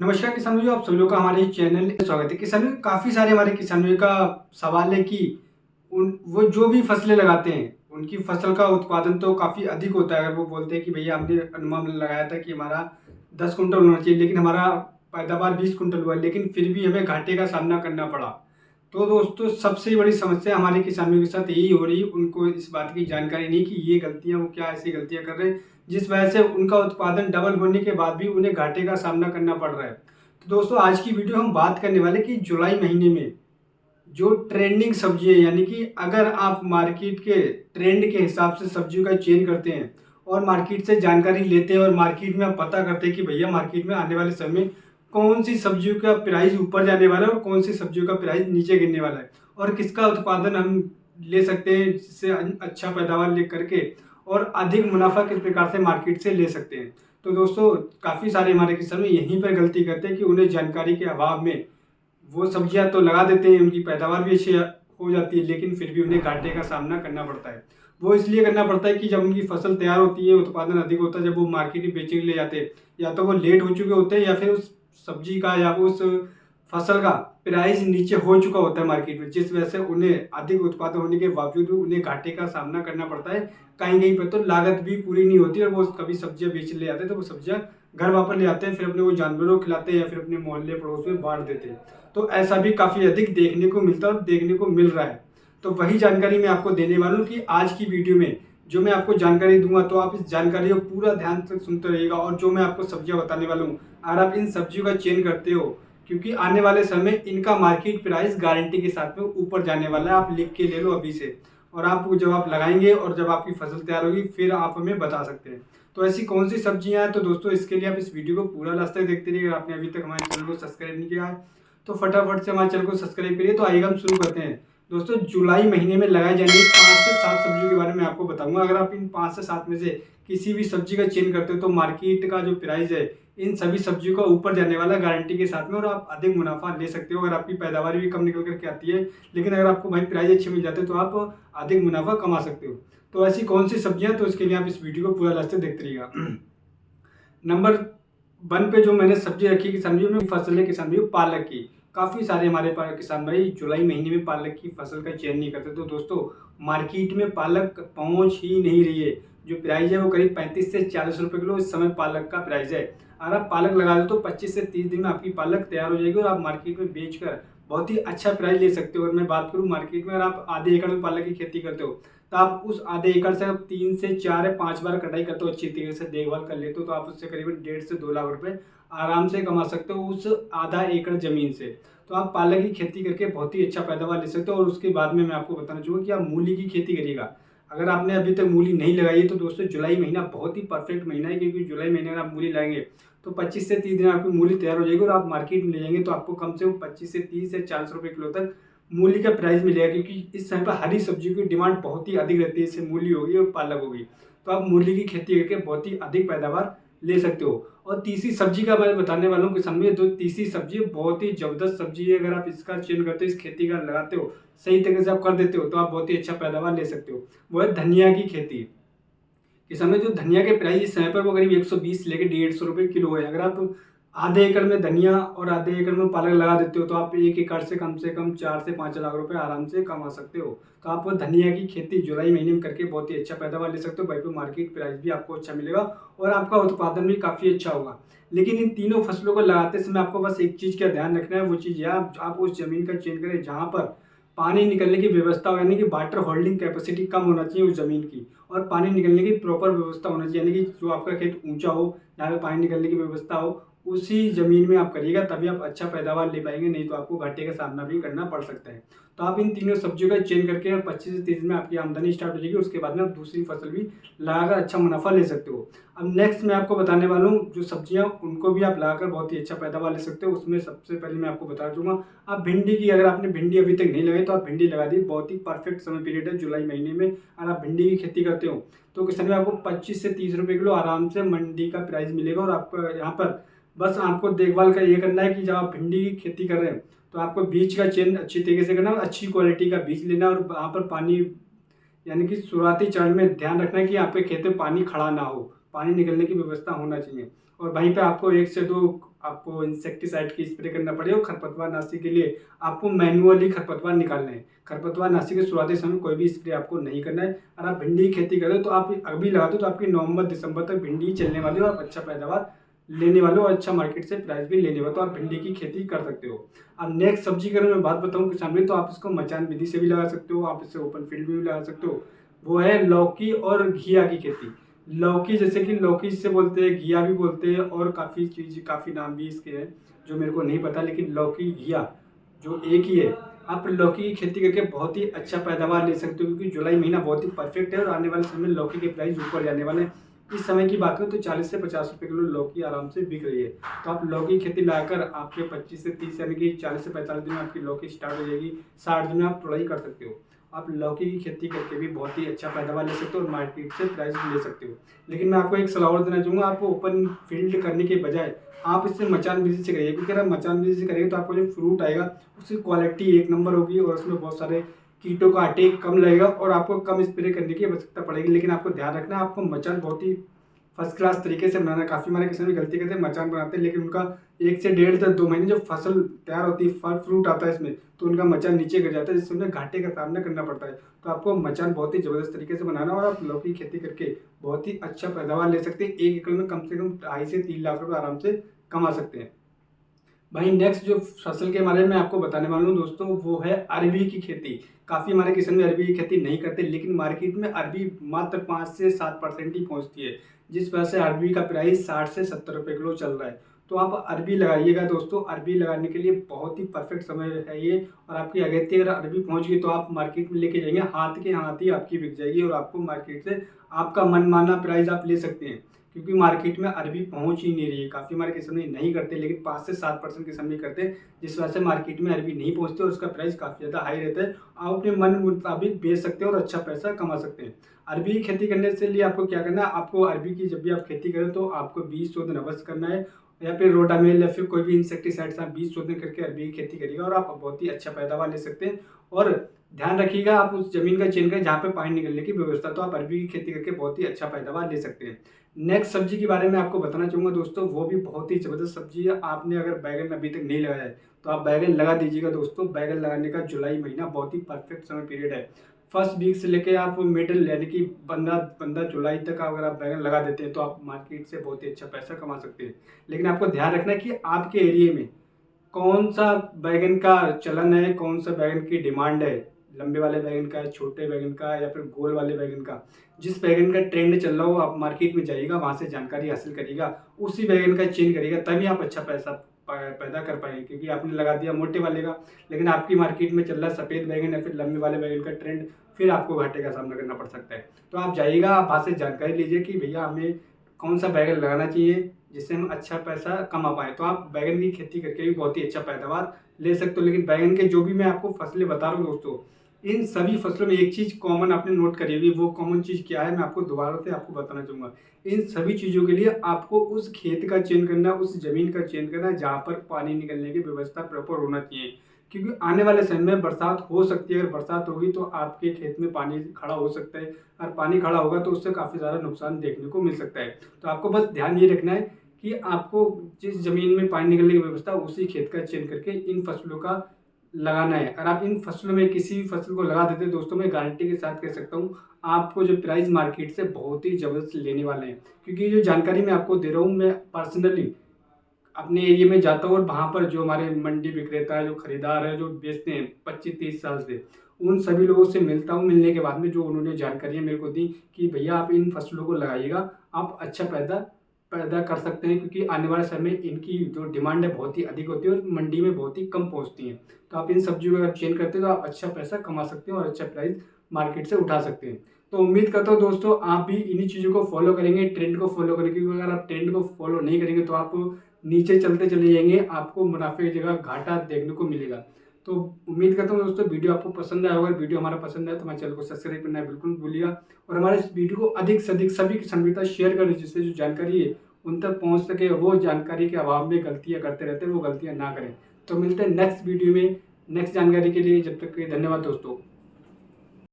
नमस्कार किसान भाइयों, आप सभी लोग का हमारे चैनल में स्वागत है। किसान भाइयों, काफ़ी सारे हमारे किसान भाइयों का सवाल है कि वो जो भी फसलें लगाते हैं उनकी फसल का उत्पादन तो काफ़ी अधिक होता है। अगर वो बोलते हैं कि भैया हमने अनुमान लगाया था कि हमारा 10 कुंटल होना चाहिए, लेकिन हमारा पैदावार 20 कुंटल हुआ, लेकिन फिर भी हमें घाटे का सामना करना पड़ा। तो दोस्तों, सबसे बड़ी समस्या हमारे किसानों के साथ यही हो रही है, उनको इस बात की जानकारी नहीं कि ये गलतियां वो क्या ऐसी गलतियां कर रहे हैं जिस वजह से उनका उत्पादन डबल होने के बाद भी उन्हें घाटे का सामना करना पड़ रहा है। तो दोस्तों, आज की वीडियो हम बात करने वाले कि जुलाई महीने में जो ट्रेंडिंग सब्जी है, यानी कि अगर आप मार्केट के ट्रेंड के हिसाब से सब्जियों का चयन करते हैं और मार्केट से जानकारी लेते हैं और मार्केट में आप पता करते हैं कि भैया मार्केट में आने वाले समय में कौन सी सब्जियों का प्राइस ऊपर जाने वाला है और कौन सी सब्जियों का प्राइस नीचे गिरने वाला है और किसका उत्पादन हम ले सकते हैं जिससे अच्छा पैदावार ले करके और अधिक मुनाफा किस प्रकार से मार्केट से ले सकते हैं। तो दोस्तों, काफ़ी सारे हमारे किसान यहीं पर गलती करते हैं कि उन्हें जानकारी के अभाव में वो सब्जियां तो लगा देते हैं, उनकी पैदावार भी अच्छी हो जाती है, लेकिन फिर भी उन्हें घाटे का सामना करना पड़ता है। वो इसलिए करना पड़ता है कि जब उनकी फसल तैयार होती है, उत्पादन अधिक होता है, जब वो मार्केट में बेचने के लिए जाते हैं, या तो वो लेट हो चुके होते हैं या फिर उस सब्जी का या उस फसल का प्राइस नीचे हो चुका होता है मार्केट में, जिस वजह से उन्हें अधिक उत्पादन होने के बावजूद भी उन्हें घाटे का सामना करना पड़ता है। कहीं कहीं पर तो लागत भी पूरी नहीं होती और वो कभी सब्जियां बेच ले जाते हैं, तो वो सब्जियां घर वापस ले आते हैं, फिर अपने वो जानवरों को खिलाते हैं या फिर अपने मोहल्ले पड़ोस में बांट देते हैं। तो ऐसा भी काफ़ी अधिक देखने को मिलता है और देखने को मिल रहा है। तो वही जानकारी मैं आपको देने वाला हूँ कि आज की वीडियो में जो मैं आपको जानकारी दूंगा, तो आप इस जानकारी को पूरा ध्यान से सुनते रहिएगा। और जो मैं आपको सब्जियां बताने वाला हूँ, अगर आप इन सब्जियों का चयन करते हो, क्योंकि आने वाले समय इनका मार्केट प्राइस गारंटी के साथ में ऊपर जाने वाला है, आप लिख के ले लो अभी से। और आप जब आप लगाएंगे और जब आपकी फसल तैयार होगी फिर आप हमें बता सकते हैं। तो ऐसी कौन सी सब्जियां हैं, तो दोस्तों इसके लिए आप इस वीडियो को पूरा लास्ट तक देखते रहिए। अगर आपने अभी तक हमारे चैनल को सब्सक्राइब नहीं किया है तो फटाफट से हमारे चैनल को सब्सक्राइब करिए। तो आइए हम शुरू करते हैं। दोस्तों, जुलाई महीने में लगाई जाने वाली 5 से 7 सब्जियों के बारे में आपको बताऊंगा। अगर आप इन 5 से 7 में से किसी भी सब्जी का चयन करते हो तो मार्केट का जो प्राइस है इन सभी सब्जियों का ऊपर जाने वाला गारंटी के साथ में, और आप अधिक मुनाफा ले सकते हो। अगर आपकी पैदावार भी कम निकल करके आती है, लेकिन अगर आपको भाई प्राइस अच्छे मिल जाते हैं तो आप अधिक मुनाफा कमा सकते हो। तो ऐसी कौन सी सब्जियां, तो इसके लिए आप इस वीडियो को पूरा लास्ट तक देखते रहिएगा। नंबर 1 पे जो मैंने सब्जी रखी किसान भाइयों में, फसल है किसान भाइयों पालक की। काफ़ी सारे हमारे किसान भाई जुलाई महीने में पालक की फसल का चयन नहीं करते। तो दोस्तों, मार्केट में पालक पहुंच ही नहीं रही है। जो प्राइस है वो करीब 35 से 40 रुपए किलो इस समय पालक का प्राइस है। अगर आप पालक लगा दो तो 25 से 30 दिन में आपकी पालक तैयार हो जाएगी और आप मार्केट में बेचकर बहुत ही अच्छा प्राइस ले सकते हो। अगर मैं बात करूँ मार्केट में, अगर आप आधे एकड़ में पालक की खेती करते हो तो आप उस आधे एकड़ से आप 3 से 4 या 5 बार कटाई करते हो, अच्छी तरीके से देखभाल कर लेते हो, तो आप उससे करीबन 1.5 से 2 लाख रुपए आराम से कमा सकते हो उस आधा एकड़ जमीन से। तो आप पालक की खेती करके बहुत ही अच्छा पैदावार ले सकते हो। और उसके बाद में मैं आपको बताना चाहूँगा कि आप मूली की खेती करिएगा। अगर आपने अभी तक मूली नहीं लगाई है तो दोस्तों, जुलाई महीना बहुत ही परफेक्ट महीना है, क्योंकि जुलाई महीने अगर आप मूली लगाएंगे तो 25 से 30 दिन में आपकी मूली तैयार हो जाएगी और आप मार्केट में ले जाएंगे तो आपको कम से कम 25 से 30 से 40 रुपए किलो तक मूली का प्राइस मिलेगा, क्योंकि इस समय पर हरी सब्जी की डिमांड बहुत ही अधिक रहती है। जैसे मूली होगी और पालक होगी, तो आप मूली की खेती करके बहुत ही अधिक पैदावार ले सकते हो। और तीसरी सब्जी का मैं बताने वाला हूँ किसान भाई, जो तीसरी सब्जी बहुत ही जबरदस्त सब्जी है। अगर आप इसका चयन करते हो, इस खेती का लगाते हो, सही तरीके से आप कर देते हो, तो आप बहुत ही अच्छा पैदावार ले सकते हो। वो है धनिया की खेती। इस समय जो धनिया के प्राइस इस समय पर वो करीब 120 लेके 150 रुपये किलो है। अगर आप आधे एकड़ में धनिया और आधे एकड़ में पालक लगा देते हो तो आप एक एकड़ से कम 4 से 5 लाख रुपए आराम से कमा सकते हो। तो आप वो धनिया की खेती जुलाई महीने में करके बहुत ही अच्छा पैदावार ले सकते हो। भाई पे मार्केट प्राइस भी आपको अच्छा मिलेगा और आपका उत्पादन भी काफ़ी अच्छा होगा। लेकिन इन तीनों फसलों को लगाते समय आपको बस एक चीज़ का ध्यान रखना है, वो चीज़ है आप उस जमीन का चयन करें जहाँ पर पानी निकलने की व्यवस्था हो, यानी कि वाटर होल्डिंग कैपेसिटी कम होना चाहिए उस जमीन की, और पानी निकलने की प्रॉपर व्यवस्था होना चाहिए। यानी कि जो आपका खेत ऊंचा हो, जहाँ पे पानी निकलने की व्यवस्था हो, उसी जमीन में आप करिएगा, तभी आप अच्छा पैदावार ले पाएंगे, नहीं तो आपको घाटे का सामना भी करना पड़ सकता है। तो आप इन तीनों सब्जियों का चेंज करके 25 से 30 में आपकी आमदनी स्टार्ट हो जाएगी। उसके बाद में आप दूसरी फसल भी लगाकर अच्छा मुनाफा ले सकते हो। अब नेक्स्ट मैं आपको बताने वाला हूँ जो सब्जियाँ, उनको भी आप लगाकर बहुत ही अच्छा पैदावार ले सकते हो। उसमें सबसे पहले मैं आपको बता दूंगा आप भिंडी की। अगर आपने भिंडी अभी तक नहीं लगाई तो आप भिंडी लगा दी, बहुत ही परफेक्ट समय पीरियड है जुलाई महीने में। अगर आप भिंडी की खेती करते हो तो किसान में आपको 25 से 30 रुपए किलो आराम से मंडी का प्राइस मिलेगा। और आपको यहाँ पर बस आपको देखभाल का ये करना है कि जब आप भिंडी की खेती कर रहे हैं तो आपको बीज का चयन अच्छी तरीके से करना है, अच्छी क्वालिटी का बीज लेना है। और वहाँ पर पानी, यानी कि शुरुआती चरण में ध्यान रखना है कि आपके खेत में पानी खड़ा ना हो, पानी निकलने की व्यवस्था होना चाहिए। और वहीं पे आपको 1 से 2 आपको इंसेक्टिसाइड की स्प्रे करना पड़े और खरपतवार नाशी के लिए आपको मैनुअली खरपतवार निकालना है। खरपतवार नाशी के शुरुआती समय कोई भी स्प्रे आपको नहीं करना है। अगर आप भिंडी की खेती करें तो आप अभी लगा दो तो आपकी नवंबर दिसंबर तक भिंडी चलने वाली हो, आप अच्छा पैदावार लेने वाले हो और अच्छा मार्केट से प्राइस भी लेने वाले, तो आप भिंडी की खेती कर सकते हो। अब नेक्स्ट सब्जी की अगर मैं बात बताऊं किसान भाई, तो आप इसको मचान विधि से भी लगा सकते हो, आप इसे ओपन फील्ड में भी लगा सकते हो। वो है लौकी और घिया की खेती। लौकी जैसे कि लौकी जिसे बोलते हैं, घिया भी बोलते हैं और काफ़ी नाम भी इसके हैं जो मेरे को नहीं पता, लेकिन लौकी घिया जो एक ही है। आप लौकी की खेती करके बहुत ही अच्छा पैदावार ले सकते हो, क्योंकि जुलाई महीना बहुत ही परफेक्ट है और आने वाले समय में लौकी के प्राइस ऊपर जाने वाले हैं। इस समय की बात करें तो 40 से 50 रुपए किलो लौकी आराम से बिक रही है। तो आप लौकी की खेती लगाकर आपके 25 से 30 यानी कि 40 से 45 दिन में आपकी लौकी स्टार्ट हो जाएगी। 60 दिन में आप तुड़ाई कर सकते हो। आप लौकी की खेती करके भी बहुत ही अच्छा पैदावार ले सकते हो और मार्केट से प्राइस भी ले सकते हो। लेकिन मैं आपको एक सलाह और देना चाहूँगा, आपको ओपन फील्ड करने के बजाय आप इससे मचान विधि से करिए, क्योंकि अगर मचान विधि से करेंगे तो आपको जो फ्रूट आएगा उसकी क्वालिटी एक नंबर होगी और उसमें बहुत सारे कीटों का अटैक कम लगेगा और आपको कम स्प्रे करने की आवश्यकता पड़ेगी। लेकिन आपको ध्यान रखना है, आपको मचान बहुत ही फर्स्ट क्लास तरीके से बनाना है। काफ़ी हमारे किसान भी गलती करते हैं, मचान बनाते हैं लेकिन उनका 1 से 1.5 से 2 महीने जब फसल तैयार होती है, फल फ्रूट आता है इसमें, तो उनका मचान नीचे गिर जाता है, जिससे उन्हें घाटे का सामना करना पड़ता है। तो आपको मचान बहुत ही ज़बरदस्त तरीके से बनाना और आप लौकी की खेती करके बहुत ही अच्छा पैदावार ले सकते हैं। 1 एकड़ में कम से कम 2.5 से 3 लाख रुपये आराम से कमा सकते हैं। भाई नेक्स्ट जो फसल के बारे में आपको बताने वाला हूँ दोस्तों, वो है अरबी की खेती। काफ़ी हमारे किसान भी अरबी की खेती नहीं करते, लेकिन मार्केट में अरबी मात्र 5 से 7% ही पहुँचती है, जिस वजह से अरबी का प्राइस 60 से 70 रुपये किलो चल रहा है। तो आप अरबी लगाइएगा दोस्तों, अरबी लगाने के लिए बहुत ही परफेक्ट समय है ये। और आपकी अगेती अगर अरबी पहुँच गई तो आप मार्केट में लेके जाएंगे, हाथ के हाथ ही आपकी बिक जाएगी और आपको मार्केट से आपका मनमाना प्राइस आप ले सकते हैं, क्योंकि मार्केट में अरबी पहुंच ही नहीं रही है। काफ़ी हमारे किसान नहीं करते, लेकिन 5 से 7% किसान भी करते हैं, जिस वजह से मार्केट में अरबी नहीं पहुंचती और उसका प्राइस काफ़ी ज़्यादा हाई रहता है। आप अपने मन मुताबिक बेच सकते हैं और अच्छा पैसा कमा सकते हैं। अरबी की खेती करने से लिए आपको क्या करना है, आपको अरबी की जब भी आप खेती करें तो आपको 20 शोधन अवश्य करना है, या फिर रोटामेल या फिर कोई भी इंसेक्टिसाइड से आप 20 शोधन करके अरबी की खेती करिएगा और आप बहुत ही अच्छा पैदावार ले सकते हैं। और ध्यान रखिएगा, आप उस जमीन का चयन करें जहाँ पे पानी निकलने की व्यवस्था, तो आप अरबी की खेती करके बहुत ही अच्छा पैदावार ले सकते हैं। नेक्स्ट सब्जी के बारे में आपको बताना चाहूँगा दोस्तों, वो भी बहुत ही ज़बरदस्त सब्जी है। आपने अगर बैगन अभी तक नहीं लगाया है तो आप बैगन लगा दीजिएगा दोस्तों। बैगन लगाने का जुलाई महीना बहुत ही परफेक्ट समय पीरियड है। फर्स्ट वीक से लेके आप मिडिल यानी कि 15 जुलाई तक अगर आप बैगन लगा देते हैं तो आप मार्केट से बहुत ही अच्छा पैसा कमा सकते हैं। लेकिन आपको ध्यान रखना है कि आपके एरिए में कौन सा बैगन का चलन है, कौन सा बैगन की डिमांड है, लंबे वाले बैगन का, छोटे बैगन का या फिर गोल वाले बैगन का। जिस बैगन का ट्रेंड चल रहा हो आप मार्केट में जाइएगा, वहाँ से जानकारी हासिल करिएगा, उसी बैगन का चेंज करिएगा, तभी आप अच्छा पैसा पैदा कर पाएंगे। क्योंकि आपने लगा दिया मोटे वाले का, लेकिन आपकी मार्केट में चल रहा है सफ़ेद बैगन या फिर लंबे वाले बैगन का ट्रेंड, फिर आपको घाटे का सामना करना पड़ सकता है। तो आप जाइएगा, आप वहाँ से जानकारी लीजिए कि भैया हमें कौन सा बैगन लगाना चाहिए जिससे हम अच्छा पैसा कमा पाएँ। तो आप बैगन की खेती करके भी बहुत ही अच्छा पैदावार ले सकते हो। लेकिन बैगन के जो भी मैं आपको फसलें बता रहा हूँ दोस्तों, इन सभी फसलों में एक चीज़ कॉमन आपने नोट करी होगी। वो कॉमन चीज़ क्या है, मैं आपको दोबारा से आपको बताना चाहूँगा। इन सभी चीज़ों के लिए आपको उस खेत का चयन करना, उस ज़मीन का चयन करना जहाँ पर पानी निकलने की व्यवस्था प्रॉपर होना चाहिए। क्योंकि आने वाले समय में बरसात हो सकती है, अगर बरसात होगी तो आपके खेत में पानी खड़ा हो सकता है, और पानी खड़ा होगा तो उससे काफ़ी ज़्यादा नुकसान देखने को मिल सकता है। तो आपको बस ध्यान ये रखना है कि आपको जिस ज़मीन में पानी निकलने की व्यवस्था, उसी खेत का चयन करके इन फसलों का लगाना है। अगर आप इन फसलों में किसी भी फसल को लगा देते हैं दोस्तों, मैं गारंटी के साथ कह सकता हूँ आपको जो प्राइस मार्केट से बहुत ही ज़बरदस्त लेने वाले हैं। क्योंकि जो जानकारी मैं आपको दे रहा हूँ, मैं पर्सनली अपने एरिया में जाता हूँ और वहाँ पर जो हमारे मंडी विक्रेता है, जो खरीदार है, जो बेचते हैं 25-30 साल से, उन सभी लोगों से मिलता हूँ। मिलने के बाद में जो उन्होंने जानकारियाँ मेरे को दी कि भैया आप इन फसलों को लगाइएगा, आप अच्छा पैदा कर सकते हैं, क्योंकि आने वाले समय में इनकी जो डिमांड है बहुत ही अधिक होती है और मंडी में बहुत ही कम पहुँचती हैं। तो आप इन सब्जियों को अगर चेंज करते हैं तो आप अच्छा पैसा कमा सकते हैं और अच्छा प्राइस मार्केट से उठा सकते हैं। तो उम्मीद करता हूँ दोस्तों आप भी इन्हीं चीज़ों को फॉलो करेंगे, ट्रेंड को फॉलो करेंगे। क्योंकि अगर आप ट्रेंड को फॉलो नहीं करेंगे तो आप नीचे चलते चले जाएंगे, आपको मुनाफे की जगह घाटा देखने को मिलेगा। तो उम्मीद करता हूँ दोस्तों वीडियो आपको पसंद आया होगा। वीडियो हमारा पसंद आया तो हमारे चैनल को सब्सक्राइब करना बिल्कुल भूलिएगा और हमारे इस वीडियो को अधिक से अधिक सभी किसान मित्र शेयर करें, जिससे जो जानकारी है उन तक पहुँच सके। वो जानकारी के अभाव में गलतियाँ करते रहते हैं, वो गलतियाँ ना करें। तो मिलते हैं नेक्स्ट वीडियो में नेक्स्ट जानकारी के लिए। जब तक के धन्यवाद दोस्तों।